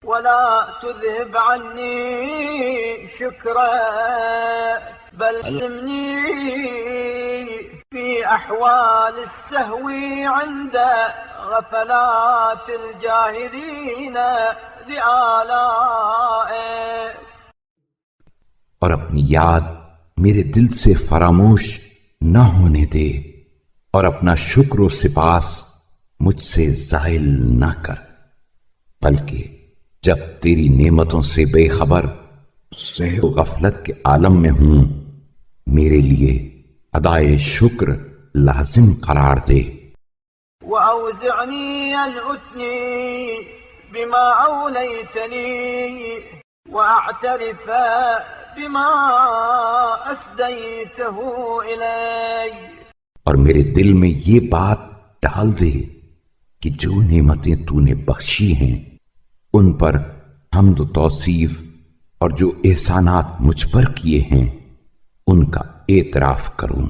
ولا تذهب عني شكرا بل علمني في أحوال السهو عند غفلات الجاهلين لآلائك. اور اپنی یاد میرے دل سے فراموش نہ ہونے دے، اور اپنا شکر و سپاس مجھ سے زائل نہ کر، بلکہ جب تیری نعمتوں سے بے خبر سہو غفلت کے عالم میں ہوں، میرے لیے ادائے شکر لازم قرار دے۔ وأوزعني أن أثني بما أوليتني وأعترف بما أسديته إلي. اور میرے دل میں یہ بات ڈال دے کہ جو نعمتیں تو نے بخشی ہیں ان پر حمد و توصیف، اور جو احسانات مجھ پر کیے ہیں ان کا اعتراف کروں۔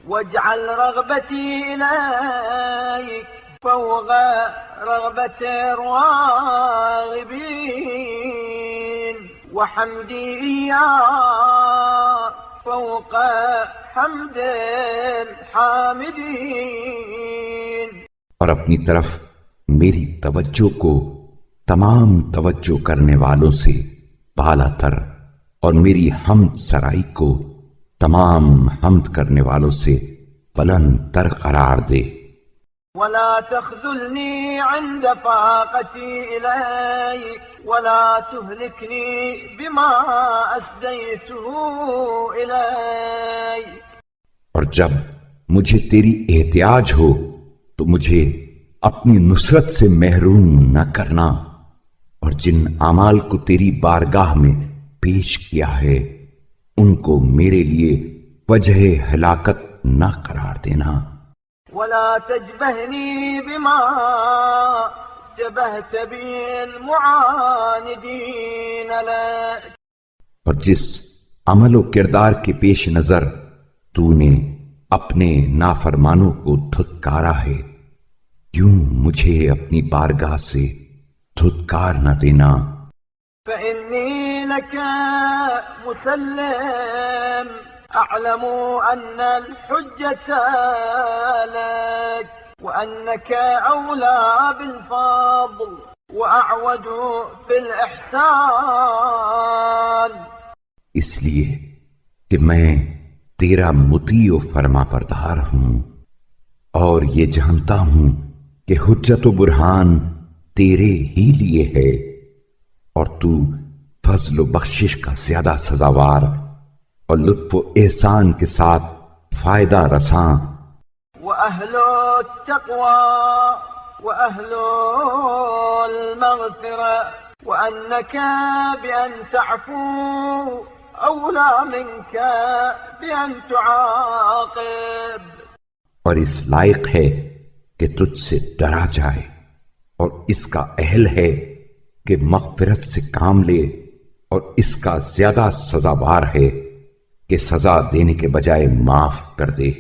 واجعل رغبتي إليك فوق رغبة الراغبين وحمدي إياك فوق حمد الحامدين۔ اور اپنی طرف میری توجہ کو تمام توجہ کرنے والوں سے بالا تر، اور میری حمد سرائی کو تمام حمد کرنے والوں سے بلند تر قرار دے۔ ولا تخذلني عند فاقتي إليك ولا تهلكني بما أسديته إليك۔ اور جب مجھے تیری احتیاج ہو تو مجھے اپنی نصرت سے محروم نہ کرنا، اور جن اعمال کو تیری بارگاہ میں پیش کیا ہے ان کو میرے لیے وجہ ہلاکت نہ قرار دینا۔ ولا تجبهني بما جبهت به المعاندين لك۔ اور جس عمل و کردار کے پیش نظر تو نے اپنے نافرمانوں کو دھتکارا ہے، کیوں مجھے اپنی بارگاہ سے دھتکار نہ دینا۔ فإني لك مسلم أعلم أن الحجة لك وأنك أولى بالفضل وأعود بالإحسان۔ اس لیے کہ میں تیرا مطیع و فرما بردار ہوں، اور یہ جانتا ہوں کہ حجت و برہان تیرے ہی لیے ہے، اور تو فضل و بخشش کا زیادہ سزاوار اور لطف و احسان کے ساتھ فائدہ رساں۔ وأهل التقوى وأهل المغفرة وأنك بأن تعفو أولى منك بأن تعاقب۔ اور اس لائق ہے کہ تجھ سے ڈرا جائے، اور اس کا اہل ہے کہ مغفرت سے کام لے، اور اس کا زیادہ سزاوار ہے کہ سزا دینے کے بجائے معاف کر دے۔